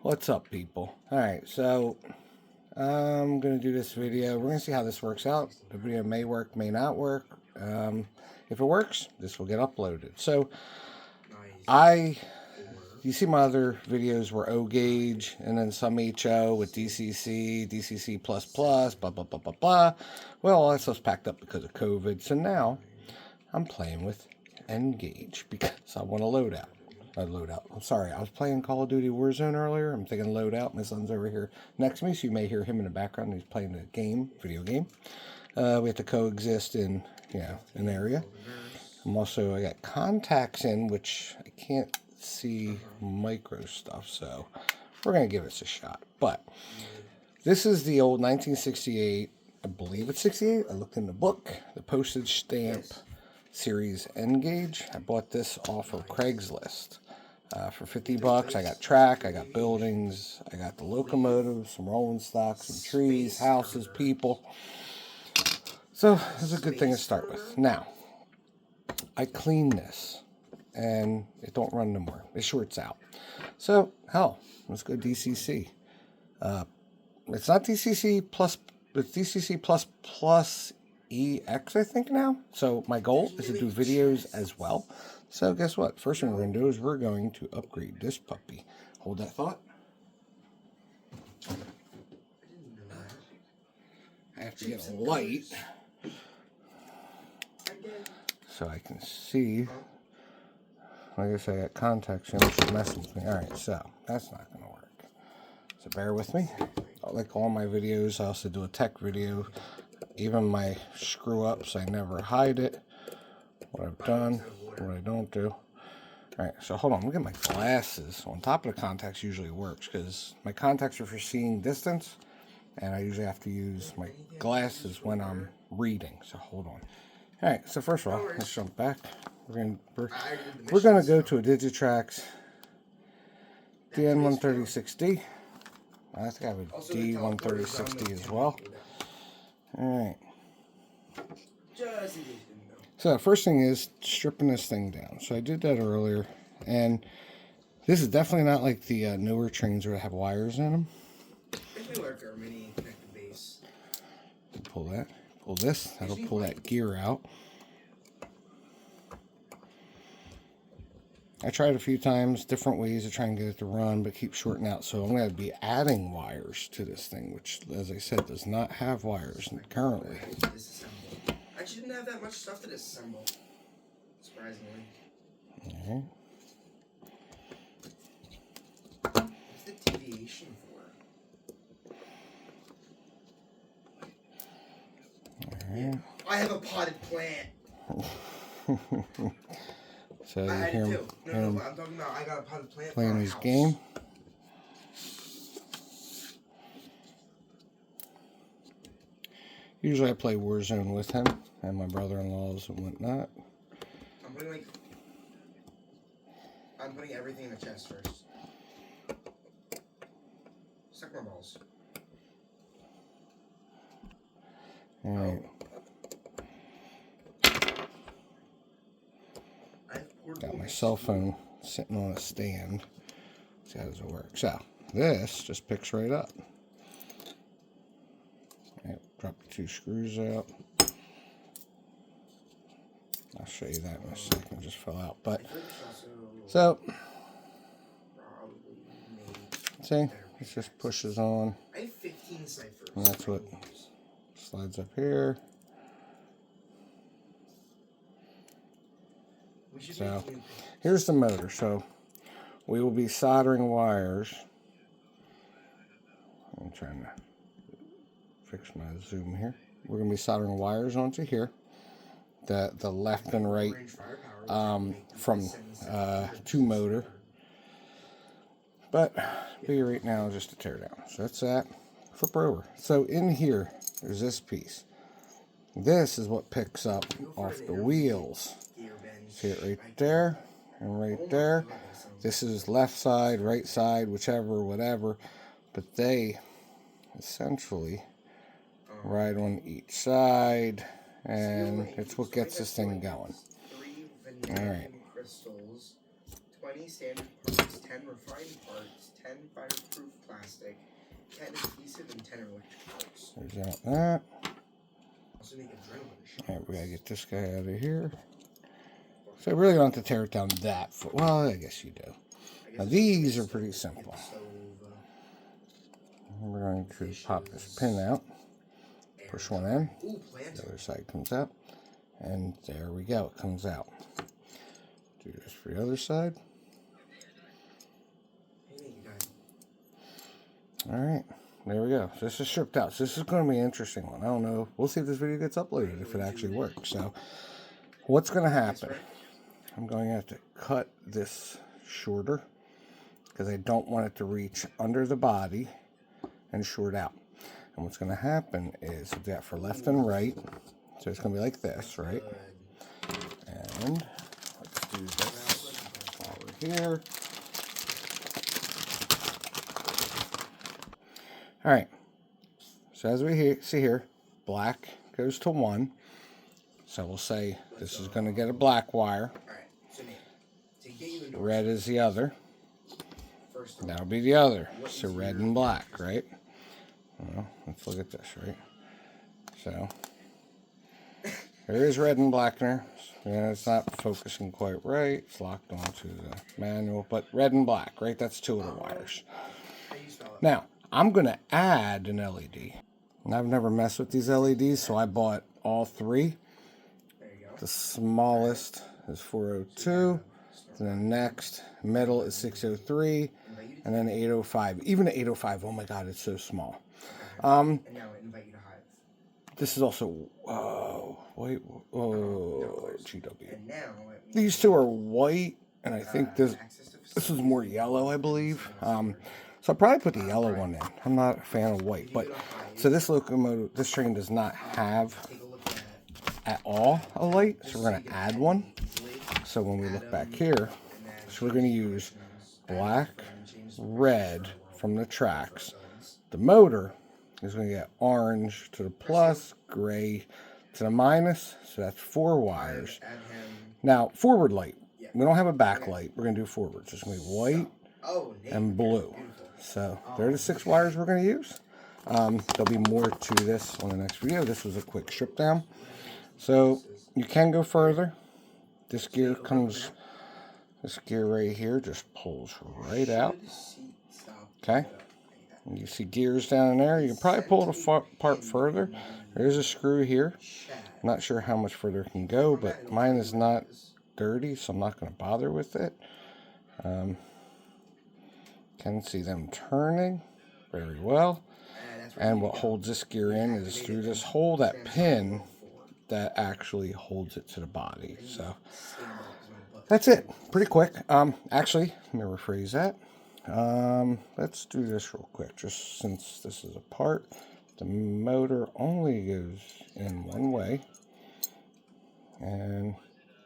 What's up, people? Alright, so I'm going to do this video. We're going to see how this works out. The video may work, may not work. If it works, this will get uploaded. So, you see my other videos were O gauge, and then some HO with DCC, DCC++, blah, blah, blah, blah, blah. Well, all that stuff's packed up because of COVID. So now, I'm playing with N gauge because I want to load out. I'm sorry, I was playing Call of Duty Warzone earlier. I'm thinking loadout. My son's over here next to me, so you may hear him in the background. He's playing a video game. We have to coexist in, an area. I got contacts in, which I can't see micro stuff, so we're going to give this a shot. But this is the old 1968, I believe it's 68. I looked in the book, the postage stamp series N gauge. I bought this off of Craigslist. For 50 bucks, I got track, I got buildings, I got the locomotives, some rolling stock, some trees, houses, people. So, this is a good thing to start with. Now, I clean this, and it don't run no more. It shorts out. So, hell, let's go DCC. It's not DCC plus, it's DCC plus EX, I think, now. So, my goal is to do videos as well. So guess what? First thing we're going to do is we're going to upgrade this puppy. Hold that thought. I have to get a light so I can see. Like I said, I got contacts in, which is messing with me. Alright, so that's not going to work. So bear with me. Like all my videos, I also do a tech video. Even my screw-ups, I never hide it. What I've done. What I don't do. Alright, so hold on. Look at my glasses. On top of the contacts usually works because my contacts are for seeing distance, and I usually have to use my glasses when I'm reading. So hold on. Alright, so first of all, let's jump back. We're gonna go to a Digitrax DN136D. I think I have a D136D as well. Alright. So first thing is stripping this thing down. So I did that earlier, and this is definitely not like the newer trains where they have wires in them. Pull that, pull this, that'll pull that gear out. I tried a few times, different ways to try and get it to run, but keep shorting out. So I'm going to be adding wires to this thing, which, as I said, does not have wires currently. I shouldn't have that much stuff to disassemble, surprisingly. Alright. What's the deviation for? Alright. I have a potted plant. So I you hear do. him, No, I'm talking about I got a potted plant playing his game. Usually I play Warzone with him and my brother-in-laws and whatnot. I'm putting everything in the chest first. Suck my balls. Alright. Got my cell phone sitting on a stand. See how does it work. So this just picks right up. Right, drop the two screws out. I'll show you that in a second. Just fell out. But so see, it just pushes on. And that's what slides up here. So here's the motor. So we will be soldering wires. I'm trying to fix my zoom here. We're going to be soldering wires onto here. The left and right from two motor. But be right now just to tear down. So that's that. Flip her over. So in here, there's this piece. This is what picks up off the wheels. See it right there and right there. This is left side, right side, whichever, whatever. But they essentially ride on each side, and it's what gets this thing going. Alright. 20 standard parts, 10 refined parts, 10 fireproof plastic, 10 adhesive, and 10 electric parts. There's that. Also make adrenaline shots. Alright, we gotta get this guy out of here. So I really don't have to tear it down that far. Well, I guess you do. Now these are pretty simple. We're going to pop this pin out, push one in, the other side comes out, and there we go, it comes out. Do this for the other side. Alright, there we go. So this is stripped out. So this is going to be an interesting one. I don't know. We'll see if this video gets uploaded, if it actually works. So what's going to happen? I'm going to have to cut this shorter because I don't want it to reach under the body and short out. And what's going to happen is do that for left and right. So it's going to be like this, right? And let's do this while we're here. All right. So as we see here, black goes to 1. So we'll say this is going to get a black wire. Red is the other. That'll be the other. So red and black, right? Well, let's look at this, right? So there is red and black there. Yeah, it's not focusing quite right. It's locked onto the manual, but red and black, right? That's 2 of the wires. Now, I'm going to add an LED. And I've never messed with these LEDs, so I bought all 3. The smallest is 402. And then next, middle is 603. And then 805. Even the 805, oh my God, it's so small. This is also, GW. These 2 are white, and I think this is more yellow, I believe. So I'll probably put the yellow one in. I'm not a fan of white, but so this locomotive, this train does not have at all a light, so we're going to add one. So when we look back here, so we're going to use black, red from the tracks. The motor is going to get orange to the plus, gray to the minus, so that's 4 wires. Now, forward light. We don't have a back light. We're going to do forward. So it's going to be white and blue. So there are the 6 wires we're going to use. There'll be more to this on the next video. This was a quick strip down. So you can go further. This gear comes, this gear right here just pulls right out. Okay. And you see gears down there. You can probably pull it apart further. There's a screw here. I'm not sure how much further it can go, but mine is not dirty, so I'm not going to bother with it. Can see them turning very well. And what holds this gear in is through this hole, that pin that actually holds it to the body. So that's it. Pretty quick. Actually, let me rephrase that. Let's do this real quick, just since this is a part. The motor only goes in one way, and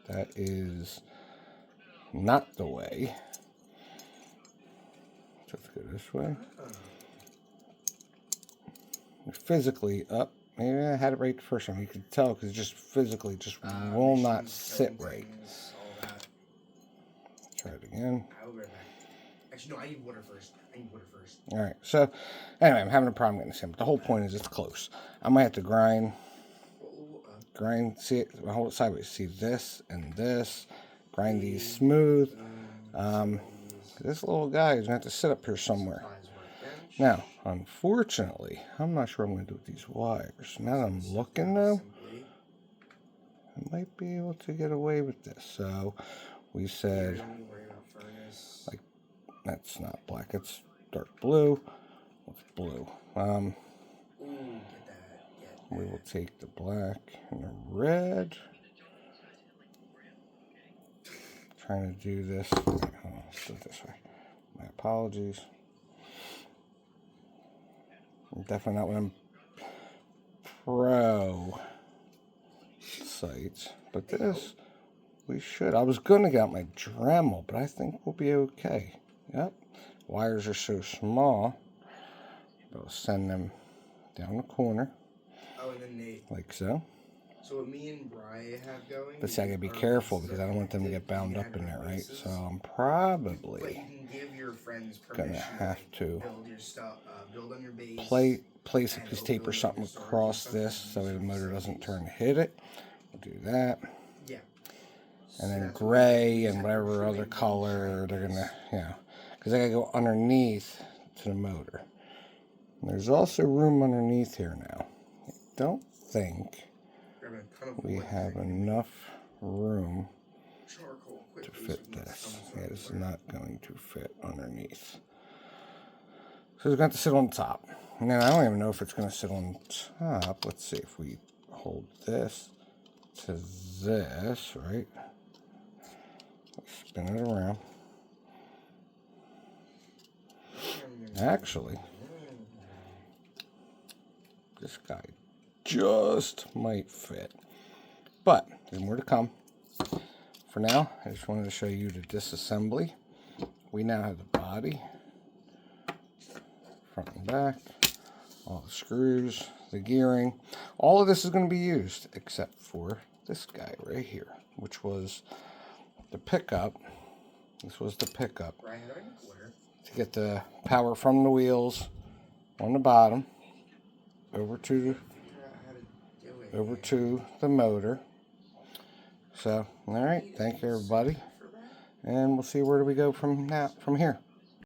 that is not the way. So let's go this way. Physically up. Maybe I had it right the first time. You could tell because it just physically just will not sit right. Try it again. Actually, no, I need water first. All right. So, anyway, I'm having a problem getting this in. But the whole point is it's close. I might have to grind. See it. Hold it sideways. See this and this. Grind these smooth. This little guy is going to have to sit up here somewhere. Now, unfortunately, I'm not sure what I'm going to do with these wires. Now that I'm looking, though, I might be able to get away with this. So, we said, like, that's not black, it's dark blue. What's blue? We will take the black and the red. Trying to do this. Hold on, let's do it this way. My apologies. Definitely not one of them pro sites, but this we should. I was going to get out my Dremel, but I think we'll be okay. Yep, wires are so small. I'll send them down the corner, like so. So what me and Bri have going. But see, I gotta be careful because I don't want them to get bound up in there, right? So I'm probably But you can give your friends gonna permission have to build your stuff, build on your base. place a piece of tape or something across this so the motor doesn't turn to hit it. We'll do that. Yeah. And then gray and whatever other color they're gonna, because I gotta go underneath to the motor. And there's also room underneath here now. I don't think we have enough room to fit this. Yeah, it's not going to fit underneath. So it's going to sit on top. Now, I don't even know if it's going to sit on top. Let's see if we hold this to this, right? Spin it around. Actually, this guy just might fit. But there's more to come. For now, I just wanted to show you the disassembly. We now have the body, front and back, all the screws, the gearing. All of this is going to be used except for this guy right here, which was the pickup. This was the pickup to get the power from the wheels on the bottom over to the motor. So, all right, thank you everybody, and we'll see where do we go from here.